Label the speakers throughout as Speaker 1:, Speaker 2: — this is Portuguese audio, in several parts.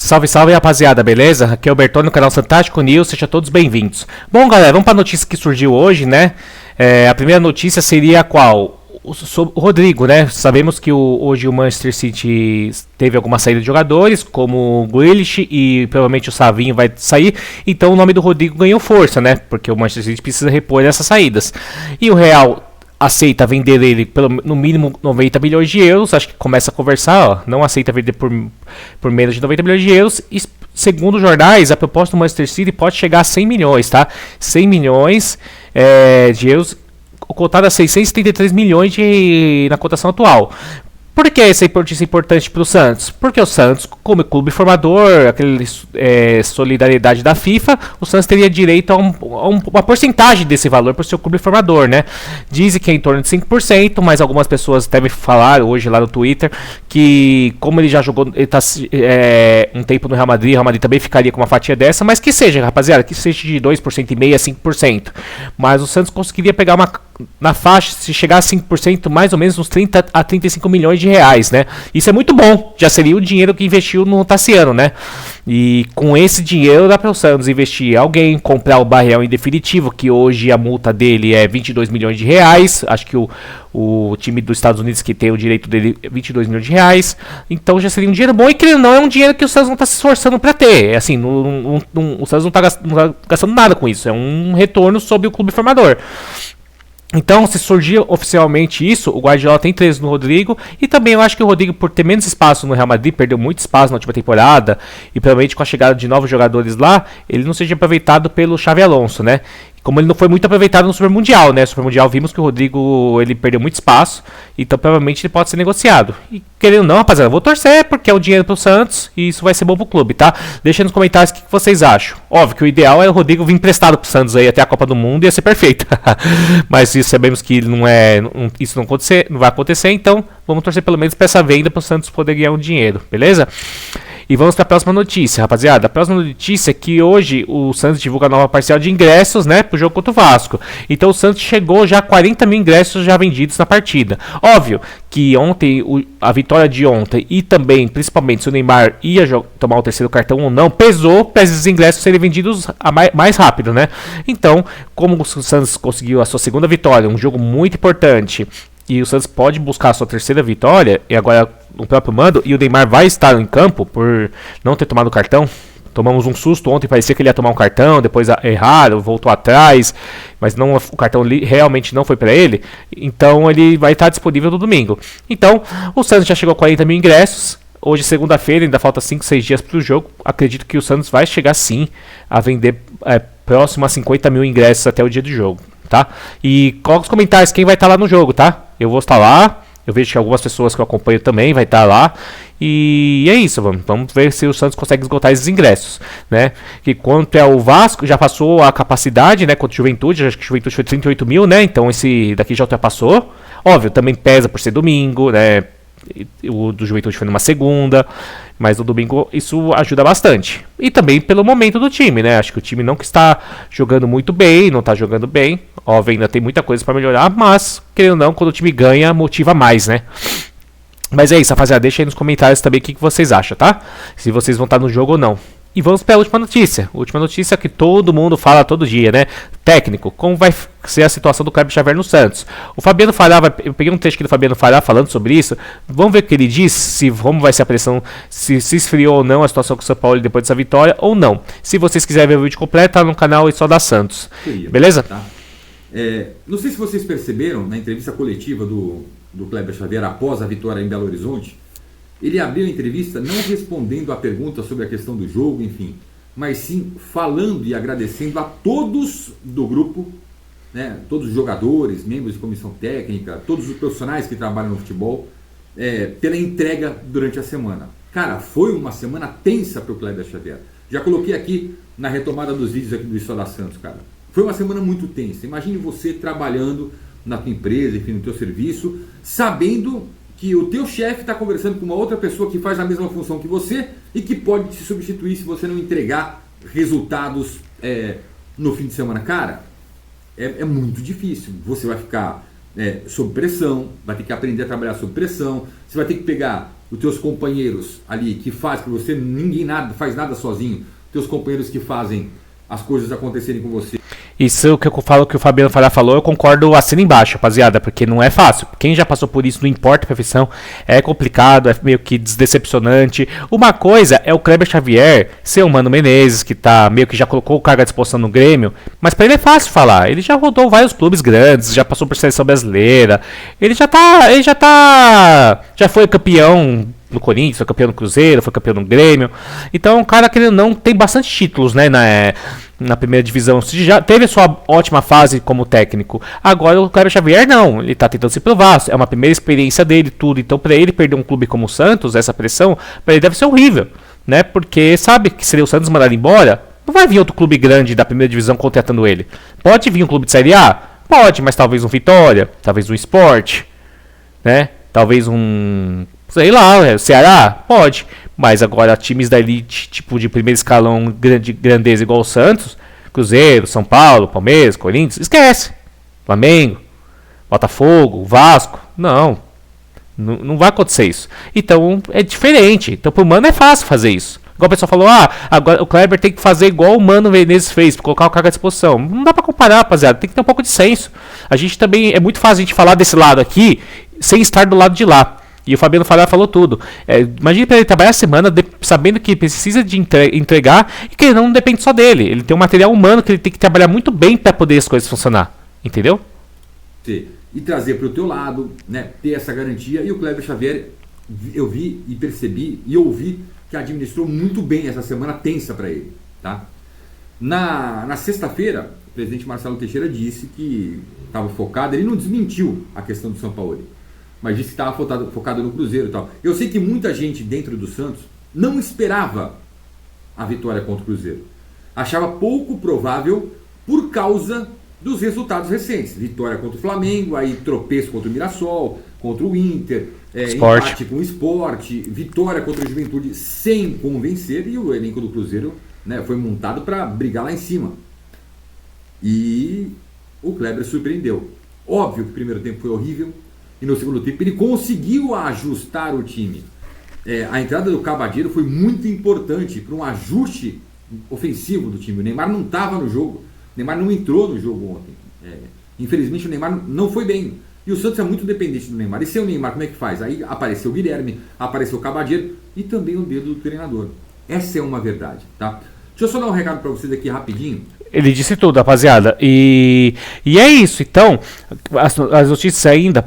Speaker 1: Salve, salve, rapaziada, beleza? Aqui é o Bertone no canal Fantástico News, sejam todos bem-vindos. Bom, galera, vamos para a notícia que surgiu hoje, né? A primeira notícia seria qual? Sobre o Rodrigo, né? Sabemos que hoje o Manchester City teve alguma saída de jogadores, como o Grealish e provavelmente o Savinho vai sair, então o nome do Rodrigo ganhou força, né? Porque o Manchester City precisa repor essas saídas. E o Real aceita vender ele no mínimo 90 milhões de euros, acho que começa a conversar, ó, não aceita vender por menos de 90 milhões de euros, e segundo os jornais, a proposta do Manchester City pode chegar a 100 milhões, tá? 100 milhões de euros, cotada a 633 milhões na cotação atual. Por que essa notícia é importante para o Santos? Porque o Santos, como clube formador, aquela solidariedade da FIFA, o Santos teria direito a uma porcentagem desse valor para o seu clube formador, né? Dizem que é em torno de 5%, mas algumas pessoas devem falar hoje lá no Twitter que, como ele já jogou um tempo no Real Madrid, o Real Madrid também ficaria com uma fatia dessa, mas que seja, rapaziada, que seja de 2,5% a 5%. Mas o Santos conseguiria pegar na faixa, se chegar a 5%, mais ou menos uns 30 a 35 milhões de reais, né? Isso é muito bom, já seria o dinheiro que investiu no Tassiano, né? E com esse dinheiro dá para o Santos investir em alguém, comprar o Barreal em definitivo, que hoje a multa dele é 22 milhões de reais, acho que o time dos Estados Unidos que tem o direito dele é 22 milhões de reais, então já seria um dinheiro bom, e que não é um dinheiro que o Santos não está se esforçando para ter, assim, o Santos não está gastando nada com isso, é um retorno sobre o clube formador. Então, se surgir oficialmente isso, o Guardiola tem 13 no Rodrigo, e também eu acho que o Rodrigo, por ter menos espaço no Real Madrid, perdeu muito espaço na última temporada, e provavelmente com a chegada de novos jogadores lá, ele não seja aproveitado pelo Xabi Alonso, né? Como ele não foi muito aproveitado no Super Mundial, né? No Super Mundial vimos que o Rodrigo ele perdeu muito espaço, então provavelmente ele pode ser negociado. E querendo ou não, rapaziada, eu vou torcer porque é o dinheiro pro Santos e isso vai ser bom pro clube, tá? Deixa nos comentários o que vocês acham. Óbvio que o ideal é o Rodrigo vir emprestado pro Santos aí até a Copa do Mundo, ia ser perfeito. Mas isso sabemos que isso não vai acontecer, então vamos torcer pelo menos para essa venda pro Santos poder ganhar um dinheiro, beleza? E vamos para a próxima notícia, rapaziada. A próxima notícia é que hoje o Santos divulga a nova parcial de ingressos, né, pro jogo contra o Vasco. Então o Santos chegou já a 40 mil ingressos já vendidos na partida. Óbvio que ontem, a vitória de ontem e também, principalmente, se o Neymar ia tomar o terceiro cartão ou não, pesou para esses ingressos serem vendidos mais rápido, né? Então, como o Santos conseguiu a sua segunda vitória, um jogo muito importante, e o Santos pode buscar a sua terceira vitória, e agora no próprio mando, e o Neymar vai estar em campo por não ter tomado o cartão. Tomamos um susto ontem, parecia que ele ia tomar um cartão, depois erraram, voltou atrás, mas o cartão realmente não foi para ele, então ele vai estar disponível no domingo. Então, o Santos já chegou a 40 mil ingressos, hoje segunda-feira, ainda falta 5, 6 dias para o jogo, acredito que o Santos vai chegar sim a vender próximo a 50 mil ingressos até o dia do jogo, tá? E coloca nos comentários quem vai estar lá no jogo, tá? Eu vou estar lá, eu vejo que algumas pessoas que eu acompanho também vai estar lá. E é isso, vamos ver se o Santos consegue esgotar esses ingressos, né? Que quanto é o Vasco, já passou a capacidade, né? Contra o Juventude, acho que o Juventude foi 38 mil, né? Então esse daqui já ultrapassou. Óbvio, também pesa por ser domingo, né? O do Juventude foi numa segunda, mas no domingo isso ajuda bastante. E também pelo momento do time, né? Acho que o time não está jogando muito bem, não está jogando bem. Óbvio, ainda tem muita coisa para melhorar, mas, querendo ou não, quando o time ganha, motiva mais, né? Mas é isso, rapaziada. Deixa aí nos comentários também o que vocês acham, tá? Se vocês vão estar no jogo ou não. E vamos para a última notícia. A última notícia que todo mundo fala todo dia, né? Técnico, como vai ser a situação do Kleber Xavier no Santos? O Fabiano Fará, eu peguei um texto aqui do Fabiano Fará falando sobre isso. Vamos ver o que ele diz, como vai ser a pressão, se esfriou ou não a situação com o São Paulo depois dessa vitória ou não. Se vocês quiserem ver o vídeo completo, tá no canal Só da Santos. Beleza?
Speaker 2: Tá. Não sei se vocês perceberam na entrevista coletiva do Kleber Xavier após a vitória em Belo Horizonte. Ele abriu a entrevista não respondendo a pergunta sobre a questão do jogo, enfim, mas sim falando e agradecendo a todos do grupo, né, todos os jogadores, membros de comissão técnica, todos os profissionais que trabalham no futebol, pela entrega durante a semana. Cara, foi uma semana tensa para o Kleber Xavier. Já coloquei aqui na retomada dos vídeos aqui do Isso da Santos, cara. Foi uma semana muito tensa. Imagine você trabalhando na tua empresa, enfim, no teu serviço, sabendo que o teu chefe está conversando com uma outra pessoa que faz a mesma função que você e que pode te substituir se você não entregar resultados no fim de semana. Cara, é muito difícil. Você vai ficar sob pressão, vai ter que aprender a trabalhar sob pressão, você vai ter que pegar os teus companheiros ali que faz, que você faz nada sozinho, teus companheiros que fazem as coisas acontecerem com você.
Speaker 1: Isso que eu falo que o Fabiano Fará falou, eu concordo, assina embaixo, rapaziada, porque não é fácil. Quem já passou por isso, não importa a profissão, é complicado, é meio que decepcionante. Uma coisa é o Kleber Xavier ser o Mano Menezes, que tá meio que já colocou o cargo à disposição no Grêmio, mas pra ele é fácil falar. Ele já rodou vários clubes grandes, já passou por seleção brasileira, já foi campeão no Corinthians, foi campeão no Cruzeiro, foi campeão no Grêmio. Então é um cara que não tem bastante títulos, né, na primeira divisão. Já teve a sua ótima fase como técnico. Agora o Kleber Xavier não, ele tá tentando se provar. É uma primeira experiência dele, tudo. Então para ele perder um clube como o Santos, essa pressão, para ele deve ser horrível, né? Porque sabe que se o Santos mandar ele embora, não vai vir outro clube grande da primeira divisão contratando ele. Pode vir um clube de Série A? Pode, mas talvez um Vitória, talvez um Sport, né? Talvez um, sei lá, o Ceará? Pode. Mas agora times da elite, tipo de primeiro escalão, grandeza igual o Santos, Cruzeiro, São Paulo, Palmeiras, Corinthians, esquece. Flamengo, Botafogo, Vasco, não vai acontecer isso. Então é diferente. Então pro Mano é fácil fazer isso. Igual o pessoal falou, agora o Kleber tem que fazer igual o Mano Menezes fez, colocar o cargo à disposição. Não dá pra comparar, rapaziada, tem que ter um pouco de senso. A gente também, é muito fácil a gente falar desse lado aqui, sem estar do lado de lá. E o Fabiano Fará falou tudo. Imagina para ele trabalhar a semana sabendo que precisa de entregar e que não depende só dele. Ele tem um material humano que ele tem que trabalhar muito bem para poder as coisas funcionar. Entendeu?
Speaker 2: E trazer para o teu lado, né, ter essa garantia. E o Kleber Xavier, eu vi e percebi e ouvi que administrou muito bem essa semana tensa para ele. Tá? Na sexta-feira, o presidente Marcelo Teixeira disse que estava focado, ele não desmentiu a questão do São Paulo, mas disse que estava focado no Cruzeiro e tal. Eu sei que muita gente dentro do Santos não esperava a vitória contra o Cruzeiro. Achava pouco provável por causa dos resultados recentes. Vitória contra o Flamengo, aí tropeço contra o Mirassol, contra o Inter, empate com o Sport, vitória contra a Juventude sem convencer, e o elenco do Cruzeiro, né, foi montado para brigar lá em cima. E o Kleber surpreendeu. Óbvio que o primeiro tempo foi horrível, e no segundo tempo ele conseguiu ajustar o time. A entrada do Cavadinho foi muito importante para um ajuste ofensivo do time. O Neymar não estava no jogo, o Neymar não entrou no jogo ontem. Infelizmente o Neymar não foi bem. E o Santos é muito dependente do Neymar. E sem o Neymar, como é que faz? Aí apareceu o Guilherme, apareceu o Cavadinho e também o dedo do treinador. Essa é uma verdade, tá? Deixa eu só dar um recado para vocês aqui rapidinho.
Speaker 1: Ele disse tudo, rapaziada. E é isso. Então, as notícias ainda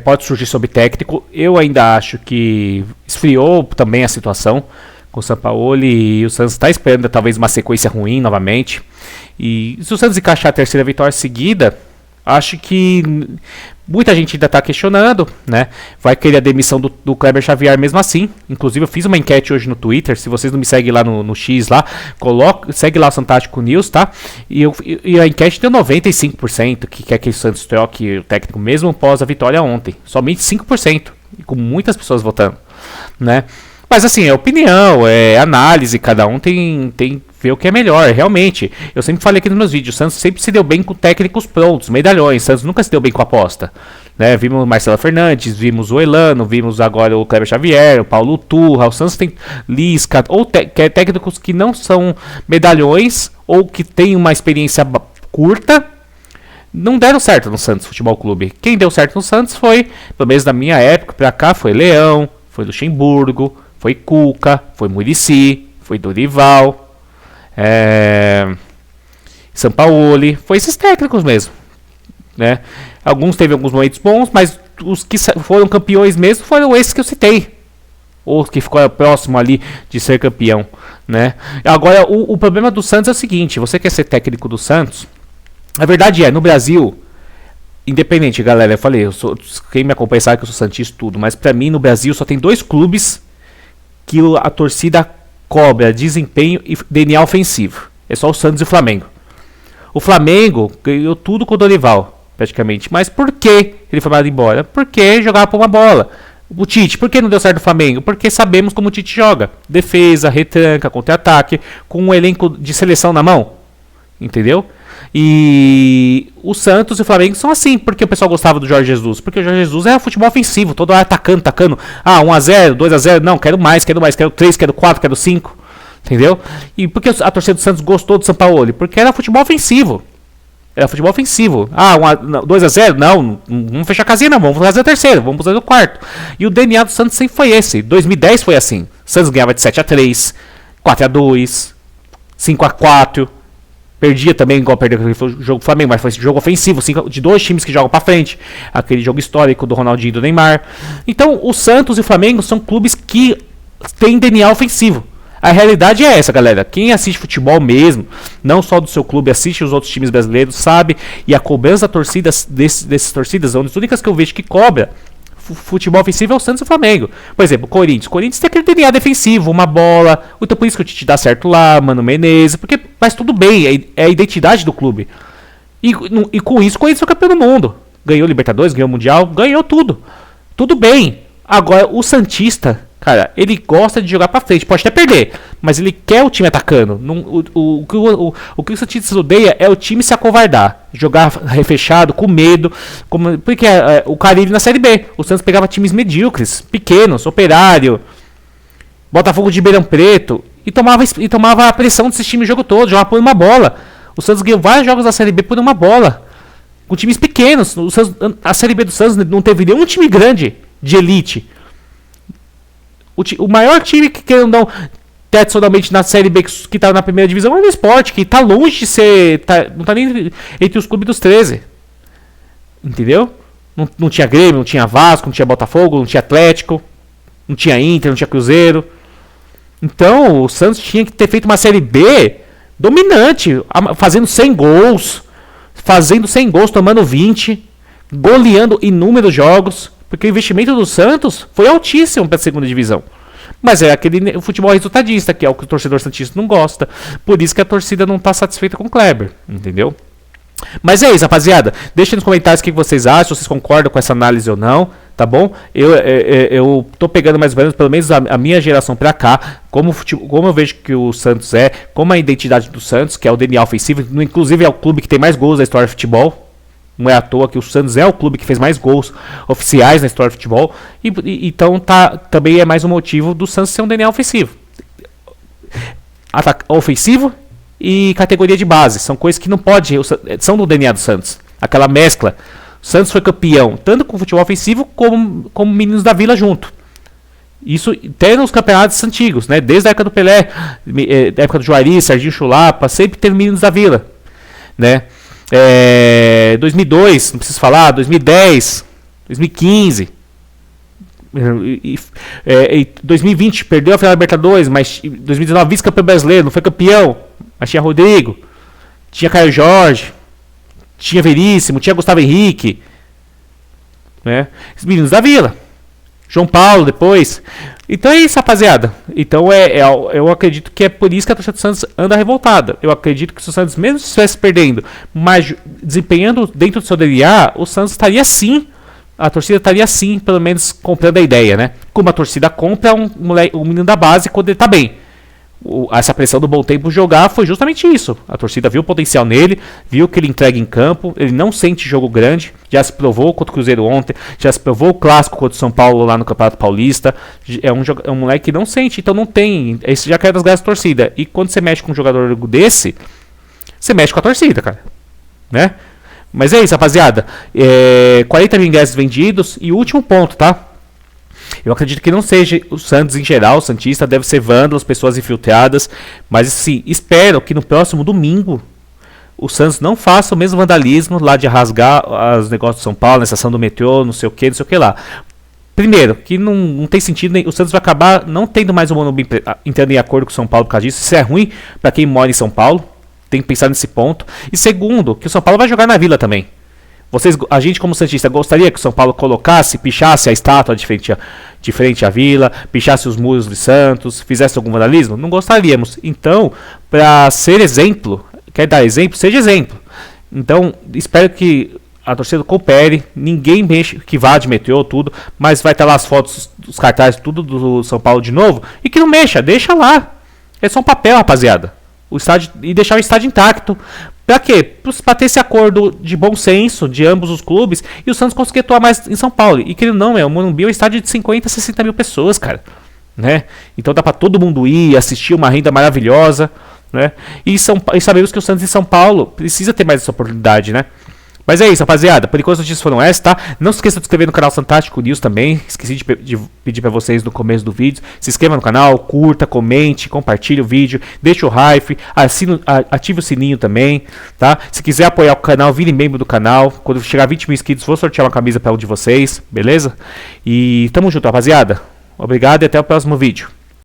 Speaker 1: pode surgir sobre técnico. Eu ainda acho que esfriou também a situação com o Sampaoli, e o Santos está esperando talvez uma sequência ruim novamente. E se o Santos encaixar a terceira vitória seguida, acho que muita gente ainda está questionando, né? Vai querer a demissão do Kleber Xavier mesmo assim. Inclusive eu fiz uma enquete hoje no Twitter. Se vocês não me seguem lá no X lá, segue lá o Santástico News, tá? E a enquete deu 95% que quer que o Santos troque o técnico mesmo após a vitória ontem. Somente 5%, com muitas pessoas votando, né? Mas assim, é opinião, é análise, cada um tem ver o que é melhor, realmente. Eu sempre falei aqui nos meus vídeos, o Santos sempre se deu bem com técnicos prontos, medalhões. O Santos nunca se deu bem com aposta, né? Vimos o Marcelo Fernandes, vimos o Elano, vimos agora o Kleber Xavier, o Paulo Turra. O Santos tem Lisca, ou técnicos que não são medalhões, ou que têm uma experiência curta. Não deram certo no Santos Futebol Clube. Quem deu certo no Santos foi, pelo menos da minha época pra cá, foi Leão, foi Luxemburgo, foi Cuca, foi Muricy, foi Dorival, Sampaoli, foi esses técnicos mesmo, né? Alguns teve alguns momentos bons, mas os que foram campeões mesmo foram esses que eu citei, ou que ficou próximo ali de ser campeão, né? Agora o problema do Santos é o seguinte: você quer ser técnico do Santos, a verdade no Brasil, independente, galera, eu falei, quem me acompanha sabe que eu sou santista tudo, mas pra mim no Brasil só tem dois clubes que a torcida cobra desempenho e DNA ofensivo. É só o Santos e o Flamengo. O Flamengo ganhou tudo com o Dorival, praticamente. Mas por que ele foi mandado embora? Porque jogava por uma bola. O Tite, por que não deu certo no Flamengo? Porque sabemos como o Tite joga. Defesa, retranca, contra-ataque, com um elenco de seleção na mão. Entendeu? E o Santos e o Flamengo são assim. Porque o pessoal gostava do Jorge Jesus? Porque o Jorge Jesus é futebol ofensivo, todo hora atacando. 1x0, 2x0, não, quero mais, quero 3, quero 4, quero 5. Entendeu? E por que a torcida do Santos gostou do Sampaoli? Porque era futebol ofensivo. 2x0? Não, vamos fechar a casinha, não. Vamos fazer a terceira, vamos fazer o quarto. E o DNA do Santos sempre foi esse. 2010 foi assim. O Santos ganhava de 7x3, 4x2, 5x4. Perdia também, igual perdeu aquele jogo do Flamengo, mas foi esse jogo ofensivo, de dois times que jogam pra frente. Aquele jogo histórico do Ronaldinho e do Neymar. Então, o Santos e o Flamengo são clubes que têm DNA ofensivo. A realidade é essa, galera. Quem assiste futebol mesmo, não só do seu clube, assiste os outros times brasileiros, sabe. E a cobrança da torcida, desses torcidas, são as únicas que eu vejo que cobra futebol ofensivo é o Santos e o Flamengo. Por exemplo, o Corinthians. O Corinthians tem aquele DNA defensivo, uma bola. Então por isso que o Tite dá certo lá, Mano Menezes. Porque faz tudo bem, é a identidade do clube. E com isso, o Corinthians é o campeão do mundo. Ganhou Libertadores, ganhou o Mundial, ganhou tudo. Tudo bem. Agora, o Santista, cara, ele gosta de jogar pra frente. Pode até perder, mas ele quer o time atacando. O que o Santista odeia é o time se acovardar. Jogar refechado, com medo. Porque o Carille na Série B. O Santos pegava times medíocres, pequenos, Operário, Botafogo de Ribeirão Preto. E tomava a pressão desses times o jogo todo. Jogava por uma bola. O Santos ganhou vários jogos da Série B por uma bola. Com times pequenos. A Série B do Santos não teve nenhum time grande de elite. O maior time que não tradicionalmente na Série B que tá na primeira divisão é o Sport, que tá longe de ser. Não tá nem entre os clubes dos 13. Entendeu? Não tinha Grêmio, não tinha Vasco, não tinha Botafogo, não tinha Atlético, não tinha Inter, não tinha Cruzeiro. Então o Santos tinha que ter feito uma Série B dominante, fazendo 100 gols, tomando 20, goleando inúmeros jogos. Porque o investimento do Santos foi altíssimo para a segunda divisão. Mas é aquele futebol resultadista, que é o que o torcedor santista não gosta. Por isso que a torcida não está satisfeita com o Kleber. Entendeu? Mas é isso, rapaziada. Deixem nos comentários o que vocês acham, se vocês concordam com essa análise ou não. Tá bom? Eu tô pegando mais ou menos, pelo menos a minha geração pra cá, como eu vejo que o Santos como a identidade do Santos, que é o DNA ofensivo. Inclusive é o clube que tem mais gols da história do futebol. Não é à toa que o Santos é o clube que fez mais gols oficiais na história do futebol. Então também é mais um motivo do Santos ser um DNA ofensivo. Ofensivo e categoria de base. São coisas que não pode. São do DNA do Santos. Aquela mescla. O Santos foi campeão tanto com futebol ofensivo como Meninos da Vila junto. Isso até nos campeonatos antigos, né? Desde a época do Pelé, da época do Juari, Serginho Chulapa, sempre teve Meninos da Vila, né? 2002, não preciso falar, 2010, 2015, 2020 perdeu a final da Libertadores, mas 2019 vice-campeão brasileiro, não foi campeão, mas tinha Rodrigo, tinha Caio Jorge, tinha Veríssimo, tinha Gustavo Henrique, né? Os meninos da Vila, João Paulo depois. Então é isso, rapaziada. Então eu acredito que é por isso que a torcida do Santos anda revoltada. Eu acredito que se o Santos mesmo estivesse perdendo, mas desempenhando dentro do seu DNA, o Santos estaria sim. A torcida estaria sim, pelo menos comprando a ideia, né? Como a torcida compra um menino da base quando ele tá bem. Essa pressão do Bom Tempo jogar foi justamente isso. A torcida viu o potencial nele, viu que ele entrega em campo, ele não sente jogo grande, já se provou contra o Cruzeiro ontem, já se provou o clássico contra o São Paulo lá no Campeonato Paulista. É um moleque que não sente, então não tem. Isso já cai das graças da torcida. E quando você mexe com um jogador desse, você mexe com a torcida, cara. Né? Mas é isso, rapaziada. 40 mil ingressos vendidos. E o último ponto, tá? Eu acredito que não seja o Santos em geral, o Santista deve ser vândalos, pessoas infiltradas, mas sim, espero que no próximo domingo o Santos não faça o mesmo vandalismo lá de rasgar os negócios de São Paulo, na estação do metrô, não sei o que lá. Primeiro, que não tem sentido, o Santos vai acabar não tendo mais o Morumbi entrando em acordo com o São Paulo por causa disso. Isso é ruim para quem mora em São Paulo, tem que pensar nesse ponto. E segundo, que o São Paulo vai jogar na Vila também. A gente como santista gostaria que o São Paulo pichasse a estátua de frente à Vila, pichasse os muros de Santos, fizesse algum vandalismo? Não gostaríamos. Então, para ser exemplo, quer dar exemplo, seja exemplo. Então, espero que a torcida coopere, ninguém mexe, que vá de metrô, tudo, mas vai estar lá as fotos dos cartazes, tudo do São Paulo de novo, e que não mexa, deixa lá. É só um papel, rapaziada. E deixar o estádio intacto, Pra quê? Pra ter esse acordo de bom senso de ambos os clubes e o Santos conseguir atuar mais em São Paulo. E querendo não, o Morumbi é um estádio de 50, 60 mil pessoas, cara. Né? Então dá pra todo mundo ir, assistir uma renda maravilhosa, né? E sabemos que o Santos em São Paulo precisa ter mais essa oportunidade, né? Mas é isso, rapaziada. Por enquanto as notícias foram essas, tá? Não se esqueça de se inscrever no canal Fantástico News também. Esqueci de pedir pra vocês no começo do vídeo. Se inscreva no canal, curta, comente, compartilhe o vídeo, deixa o hype, ative o sininho também, tá? Se quiser apoiar o canal, vire membro do canal. Quando chegar a 20 mil inscritos, vou sortear uma camisa pra um de vocês, beleza? E tamo junto, rapaziada. Obrigado e até o próximo vídeo.